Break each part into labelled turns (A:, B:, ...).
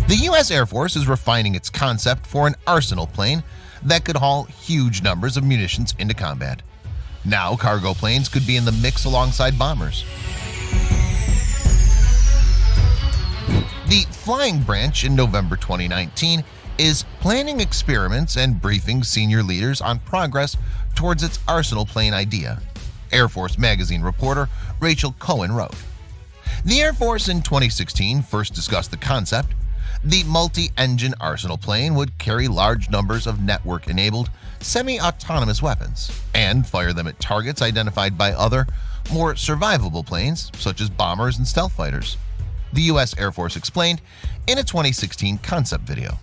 A: The U.S. Air Force is refining its concept for an arsenal plane that could haul huge numbers of munitions into combat. Now, cargo planes could be in the mix alongside bombers. The Flying Branch in November 2019 is planning experiments and briefing senior leaders on progress towards its arsenal plane idea, Air Force Magazine reporter Rachel Cohen wrote. The Air Force in 2016 first discussed the concept. The multi-engine arsenal plane would carry large numbers of network-enabled, semi-autonomous weapons and fire them at targets identified by other, more survivable planes such as bombers and stealth fighters, the U.S. Air Force explained in a 2016 concept video.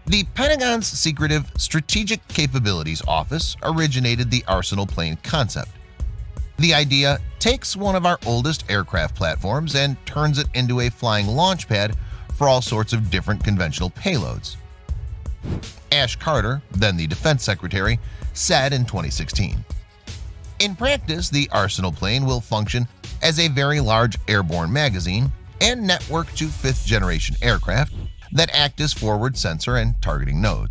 A: The Pentagon's secretive Strategic Capabilities Office originated the arsenal plane concept. The idea takes one of our oldest aircraft platforms and turns it into a flying launch pad for all sorts of different conventional payloads. Ash Carter, then the Defense Secretary, said in 2016. In practice, the arsenal plane will function as a very large airborne magazine and network to fifth-generation aircraft that act as forward sensor and targeting node.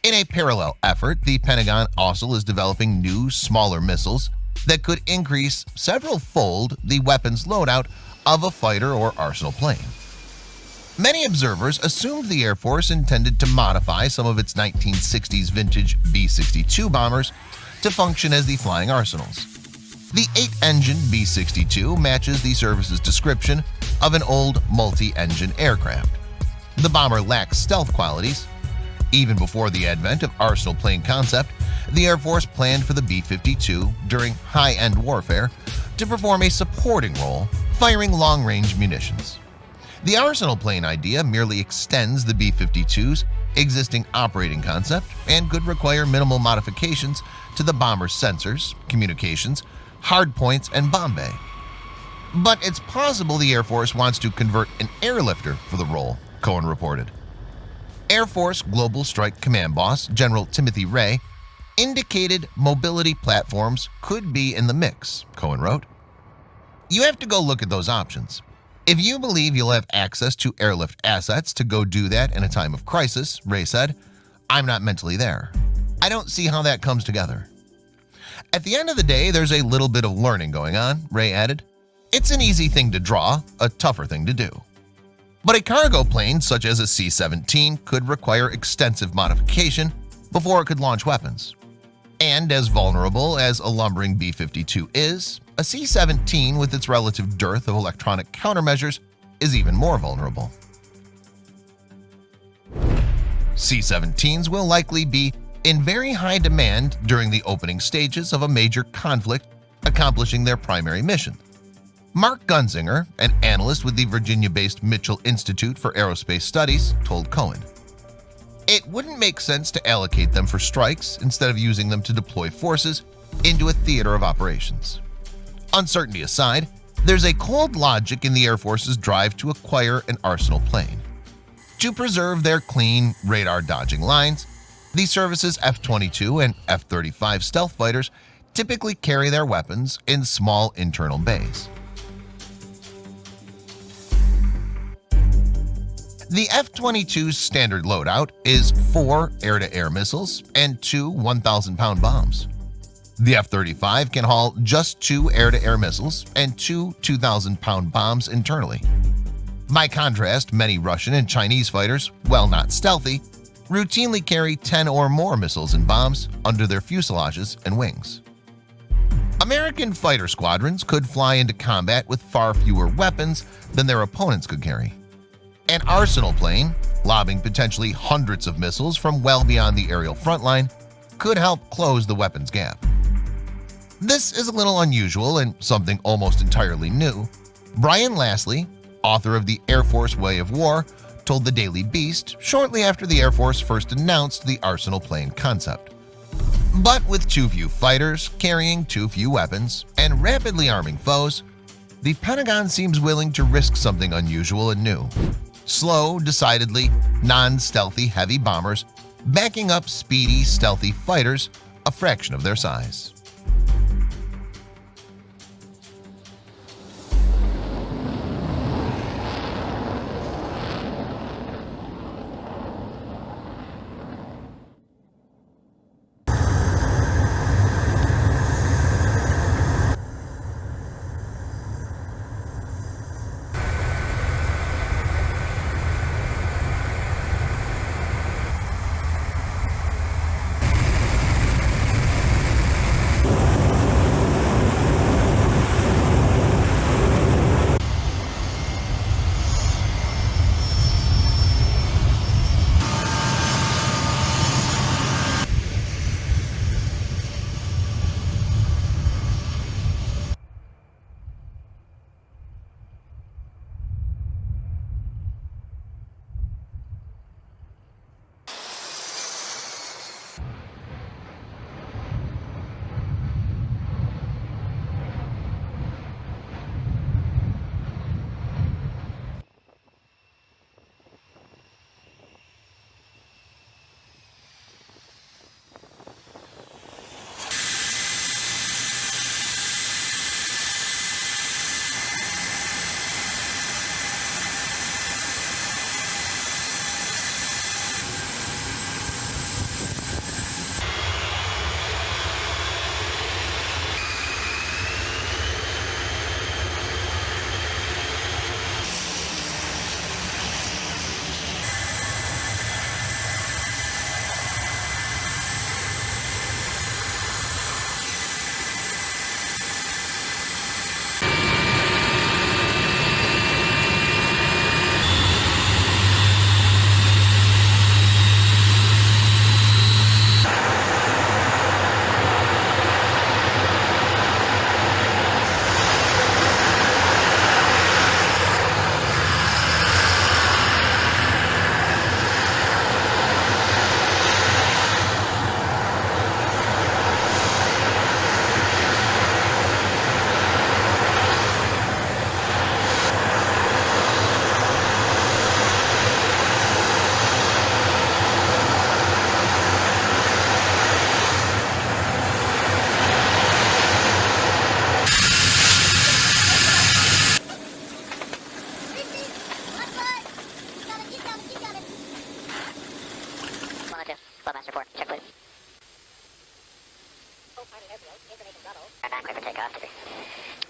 A: In a parallel effort, the Pentagon also is developing new, smaller missiles that could increase several-fold the weapons loadout of a fighter or arsenal plane. Many observers assumed the Air Force intended to modify some of its 1960s vintage B-62 bombers to function as the flying arsenals. The 8-engine B-62 matches the service's description of an old multi-engine aircraft. The bomber lacks stealth qualities. Even before the advent of arsenal plane concept, the Air Force planned for the B-52 during high-end warfare to perform a supporting role, firing long-range munitions. The arsenal plane idea merely extends the B-52's existing operating concept and could require minimal modifications to the bomber's sensors, communications, hardpoints, and bomb bay. But it's possible the Air Force wants to convert an airlifter for the role, Cohen reported. Air Force Global Strike Command Boss General Timothy Ray indicated mobility platforms could be in the mix, Cohen wrote. You have to go look at those options. If you believe you'll have access to airlift assets to go do that in a time of crisis, Ray said, I'm not mentally there. I don't see how that comes together. At the end of the day, there's a little bit of learning going on, Ray added. It's an easy thing to draw, a tougher thing to do. But a cargo plane such as a C-17 could require extensive modification before it could launch weapons. And as vulnerable as a lumbering B-52 is, a C-17 with its relative dearth of electronic countermeasures is even more vulnerable. C-17s will likely be in very high demand during the opening stages of a major conflict accomplishing their primary mission. Mark Gunzinger, an analyst with the Virginia-based Mitchell Institute for Aerospace Studies, told Cohen, "It wouldn't make sense to allocate them for strikes instead of using them to deploy forces into a theater of operations. Uncertainty aside, there's a cold logic in the Air Force's drive to acquire an arsenal plane. To preserve their clean, radar-dodging lines, the service's F-22 and F-35 stealth fighters typically carry their weapons in small internal bays. The F-22's standard loadout is 4 air-to-air missiles and 2 1,000-pound bombs. The F-35 can haul just 2 air-to-air missiles and 2 2,000-pound bombs internally. By contrast, many Russian and Chinese fighters, while not stealthy, routinely carry 10 or more missiles and bombs under their fuselages and wings. American fighter squadrons could fly into combat with far fewer weapons than their opponents could carry. An arsenal plane, lobbing potentially hundreds of missiles from well beyond the aerial front line, could help close the weapons gap. This is a little unusual and something almost entirely new. Brian Lastly, author of The Air Force Way of War, told the Daily Beast shortly after the Air Force first announced the arsenal plane concept. But with too few fighters, carrying too few weapons, and rapidly arming foes, the Pentagon seems willing to risk something unusual and new. Slow, decidedly non-stealthy heavy bombers backing up speedy, stealthy fighters a fraction of their size.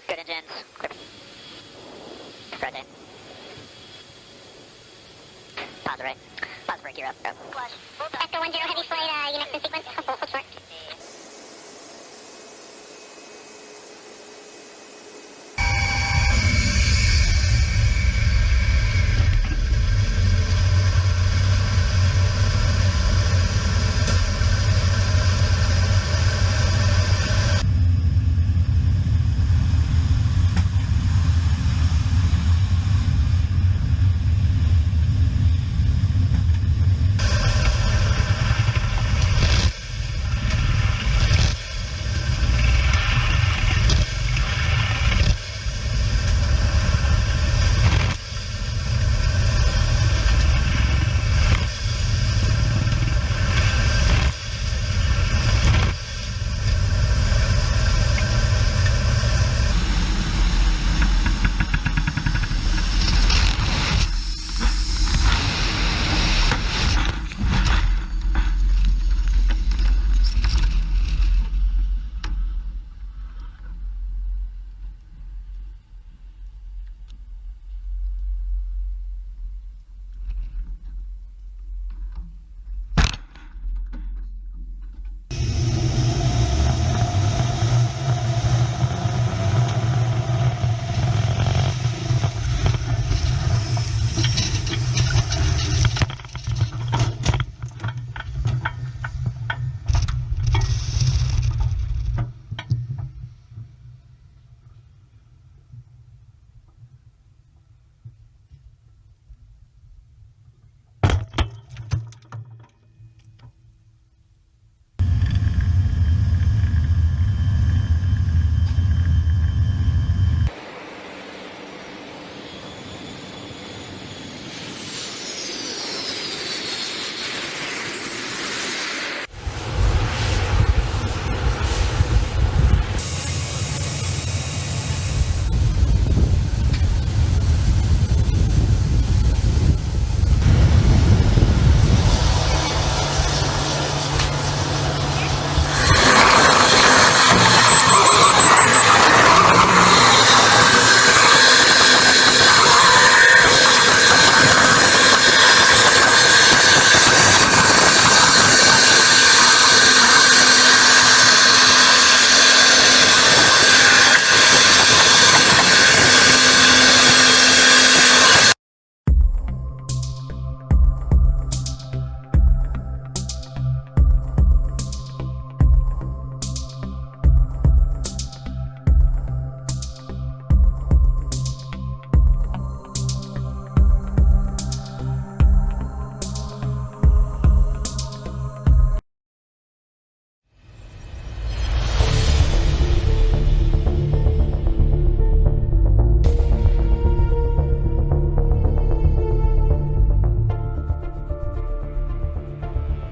B: Good engines. Rotate. Pause the right. Pause brake, you're up. Go.
C: After 10 heavy flight, units in sequence. Hold short.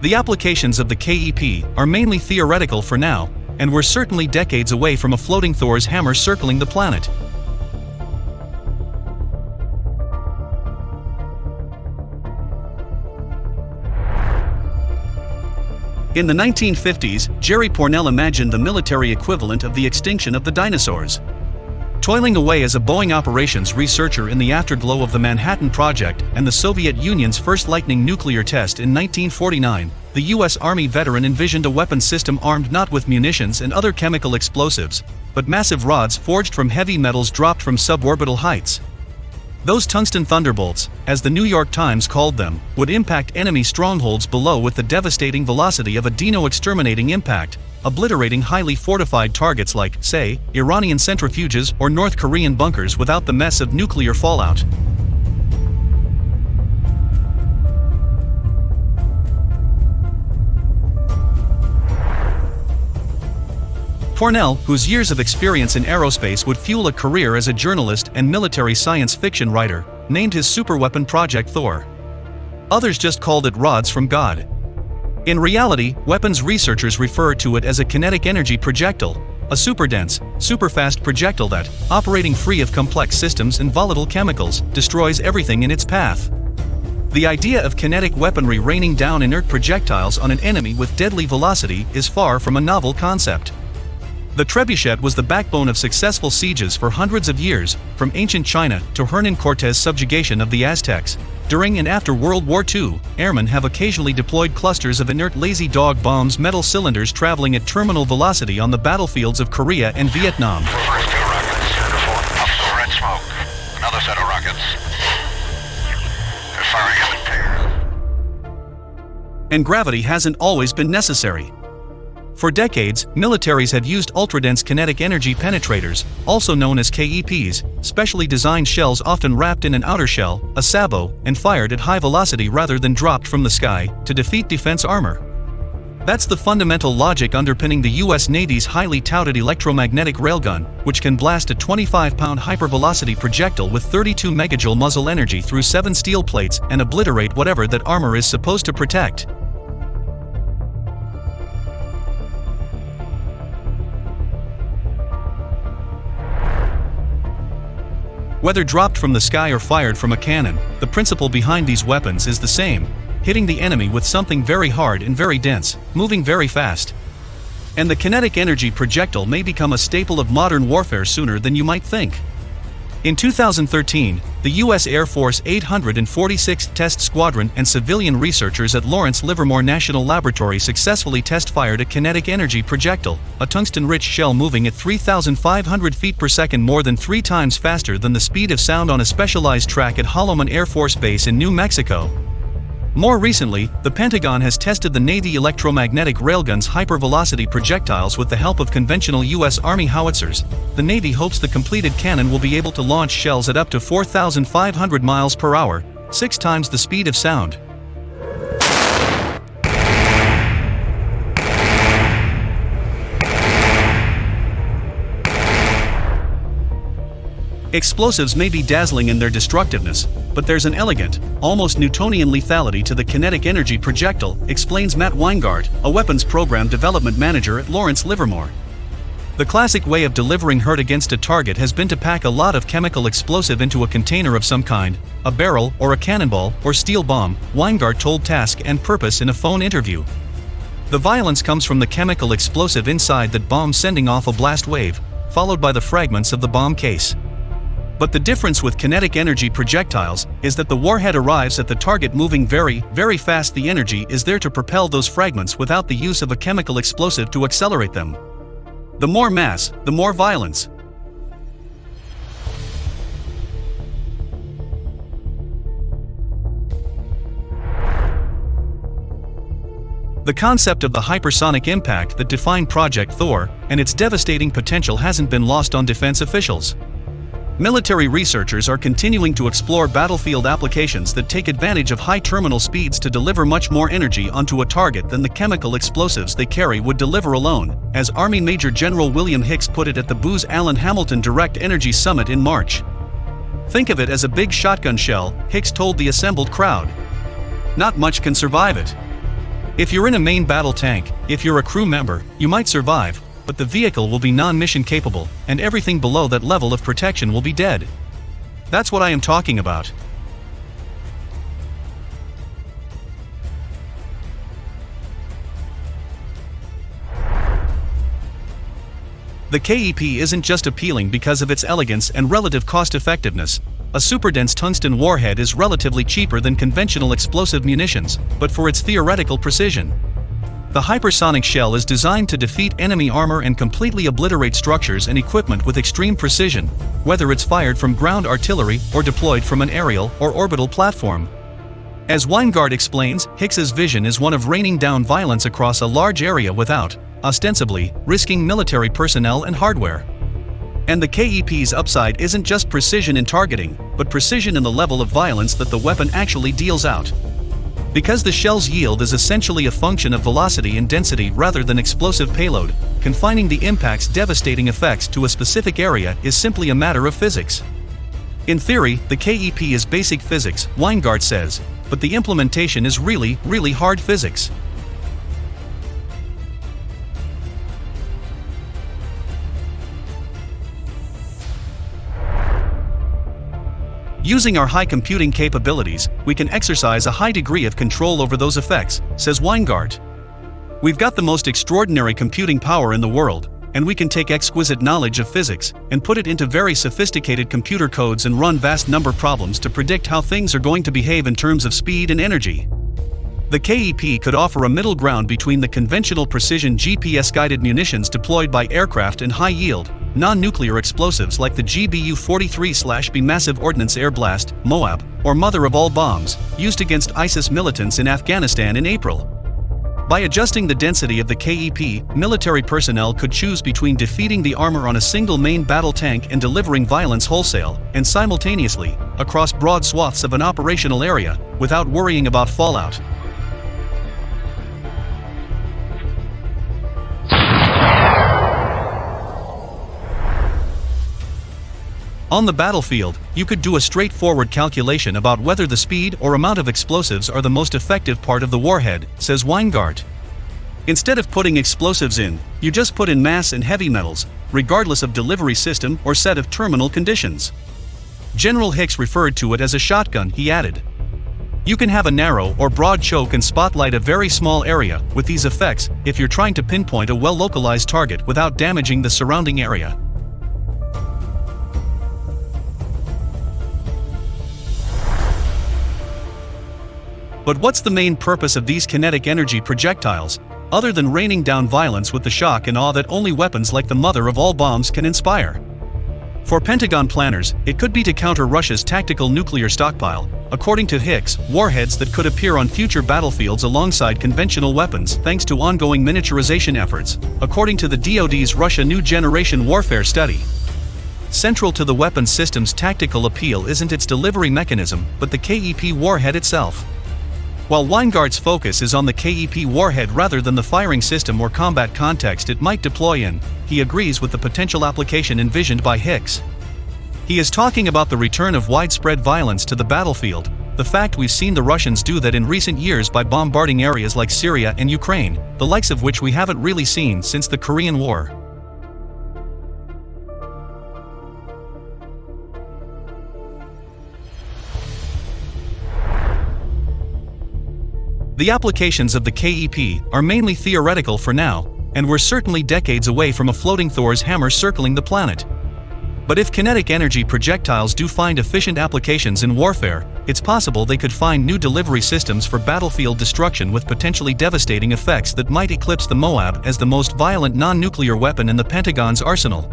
D: The applications of the KEP are mainly theoretical for now, and we're certainly decades away from a floating Thor's hammer circling the planet. In the 1950s, Jerry Pournelle imagined the military equivalent of the extinction of the dinosaurs. Toiling away as a Boeing operations researcher in the afterglow of the Manhattan Project and the Soviet Union's first Lightning nuclear test in 1949, the U.S. Army veteran envisioned a weapons system armed not with munitions and other chemical explosives, but massive rods forged from heavy metals dropped from suborbital heights. Those tungsten thunderbolts, as the New York Times called them, would impact enemy strongholds below with the devastating velocity of a dino-exterminating impact, obliterating highly fortified targets like, say, Iranian centrifuges or North Korean bunkers without the mess of nuclear fallout. Pournelle, whose years of experience in aerospace would fuel a career as a journalist and military science fiction writer, named his superweapon project Thor. Others just called it rods from God. In reality, weapons researchers refer to it as a kinetic energy projectile, a super-dense, super-fast projectile that, operating free of complex systems and volatile chemicals, destroys everything in its path. The idea of kinetic weaponry raining down inert projectiles on an enemy with deadly velocity is far from a novel concept. The trebuchet was the backbone of successful sieges for hundreds of years, from ancient China to Hernan Cortés' subjugation of the Aztecs. During and after World War II, airmen have occasionally deployed clusters of inert lazy dog bombs, metal cylinders traveling at terminal velocity on the battlefields of Korea and Vietnam.
E: First 2 rockets. Up some red smoke. Another set of rockets. They're firing them in pairs.
D: And gravity hasn't always been necessary. For decades, militaries have used ultradense kinetic energy penetrators, also known as KEPs, specially designed shells often wrapped in an outer shell, a sabot, and fired at high velocity rather than dropped from the sky, to defeat defense armor. That's the fundamental logic underpinning the U.S. Navy's highly touted electromagnetic railgun, which can blast a 25-pound hypervelocity projectile with 32 megajoule muzzle energy through 7 steel plates and obliterate whatever that armor is supposed to protect. Whether dropped from the sky or fired from a cannon, the principle behind these weapons is the same: hitting the enemy with something very hard and very dense, moving very fast. And the kinetic energy projectile may become a staple of modern warfare sooner than you might think. In 2013, the U.S. Air Force 846th Test Squadron and civilian researchers at Lawrence Livermore National Laboratory successfully test-fired a kinetic energy projectile, a tungsten-rich shell moving at 3,500 feet per second, more than 3 times faster than the speed of sound, on a specialized track at Holloman Air Force Base in New Mexico. More recently, the Pentagon has tested the Navy electromagnetic railgun's hypervelocity projectiles with the help of conventional U.S. Army howitzers. The Navy hopes the completed cannon will be able to launch shells at up to 4,500 miles per hour, 6 times the speed of sound. Explosives may be dazzling in their destructiveness, but there's an elegant, almost Newtonian lethality to the kinetic energy projectile, explains Matt Weingart, a weapons program development manager at Lawrence Livermore. The classic way of delivering hurt against a target has been to pack a lot of chemical explosive into a container of some kind, a barrel or a cannonball or steel bomb, Weingart told Task and Purpose in a phone interview. The violence comes from the chemical explosive inside that bomb sending off a blast wave, followed by the fragments of the bomb case. But the difference with kinetic energy projectiles is that the warhead arrives at the target moving very, very fast. The energy is there to propel those fragments without the use of a chemical explosive to accelerate them. The more mass, the more violence. The concept of the hypersonic impact that defined Project Thor and its devastating potential hasn't been lost on defense officials. Military researchers are continuing to explore battlefield applications that take advantage of high terminal speeds to deliver much more energy onto a target than the chemical explosives they carry would deliver alone, as Army Major General William Hicks put it at the Booz Allen Hamilton Direct Energy Summit in March. "Think of it as a big shotgun shell," Hicks told the assembled crowd. "Not much can survive it. If you're in a main battle tank, if you're a crew member, you might survive, but the vehicle will be non-mission capable, and everything below that level of protection will be dead. That's what I am talking about. The KEP isn't just appealing because of its elegance and relative cost-effectiveness. A superdense tungsten warhead is relatively cheaper than conventional explosive munitions, but for its theoretical precision. The hypersonic shell is designed to defeat enemy armor and completely obliterate structures and equipment with extreme precision, whether it's fired from ground artillery or deployed from an aerial or orbital platform. As Weingart explains, Hicks's vision is one of raining down violence across a large area without, ostensibly, risking military personnel and hardware. And the KEP's upside isn't just precision in targeting, but precision in the level of violence that the weapon actually deals out. Because the shell's yield is essentially a function of velocity and density rather than explosive payload, confining the impact's devastating effects to a specific area is simply a matter of physics. In theory, the KEP is basic physics, Weingart says, but the implementation is really, really hard physics. Using our high computing capabilities, we can exercise a high degree of control over those effects, says Weingart. We've got the most extraordinary computing power in the world, and we can take exquisite knowledge of physics and put it into very sophisticated computer codes and run vast number problems to predict how things are going to behave in terms of speed and energy. The KEP could offer a middle ground between the conventional precision GPS-guided munitions deployed by aircraft and high-yield, non-nuclear explosives like the GBU-43/B Massive Ordnance Air Blast, MOAB, or Mother of All Bombs, used against ISIS militants in Afghanistan in April. By adjusting the density of the KEP, military personnel could choose between defeating the armor on a single main battle tank and delivering violence wholesale, and simultaneously, across broad swaths of an operational area, without worrying about fallout. On the battlefield, you could do a straightforward calculation about whether the speed or amount of explosives are the most effective part of the warhead, says Weingart. Instead of putting explosives in, you just put in mass and heavy metals, regardless of delivery system or set of terminal conditions. General Hicks referred to it as a shotgun, he added. You can have a narrow or broad choke and spotlight a very small area with these effects if you're trying to pinpoint a well-localized target without damaging the surrounding area. But what's the main purpose of these kinetic energy projectiles, other than raining down violence with the shock and awe that only weapons like the mother of all bombs can inspire? For Pentagon planners, it could be to counter Russia's tactical nuclear stockpile, according to Hicks, warheads that could appear on future battlefields alongside conventional weapons thanks to ongoing miniaturization efforts, according to the DoD's Russia New Generation Warfare study. Central to the weapon system's tactical appeal isn't its delivery mechanism, but the KEP warhead itself. While Weingart's focus is on the KEP warhead rather than the firing system or combat context it might deploy in, he agrees with the potential application envisioned by Hicks. He is talking about the return of widespread violence to the battlefield, the fact we've seen the Russians do that in recent years by bombarding areas like Syria and Ukraine, the likes of which we haven't really seen since the Korean War. The applications of the KEP are mainly theoretical for now, and we're certainly decades away from a floating Thor's hammer circling the planet. But if kinetic energy projectiles do find efficient applications in warfare, it's possible they could find new delivery systems for battlefield destruction with potentially devastating effects that might eclipse the MOAB as the most violent non-nuclear weapon in the Pentagon's arsenal.